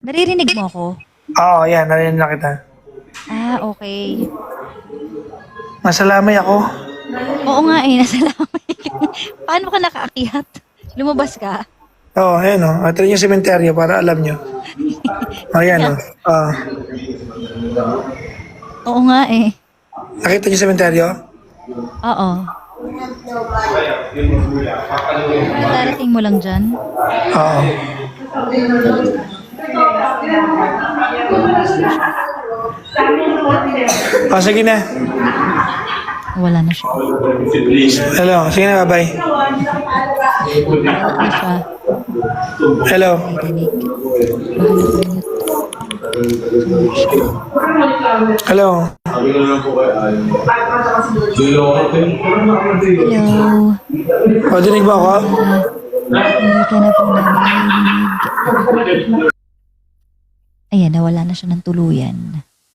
Naririnig mo ako? Oo, yan. Narinig na kita. Ah, okay. Masalamay ako. Oo nga eh, nasa lamay. Paano ka nakaakyat? Lumabas ka? Oo, ayan o. Ito rin yung sementeryo para alam nyo. Ayan o. Oo nga eh. Nakita nyo yung sementeryo? Oo. Darating mo lang dyan? Oo. O, sige na. Wala na siya. Hello. Sige na, bye-bye. Wala na siya. Hello. Dinig. Mute. Hello. Hello. O, dinig ba ako? Hindi ka na po narinig. Ayan, nawala na siya ng tuluyan.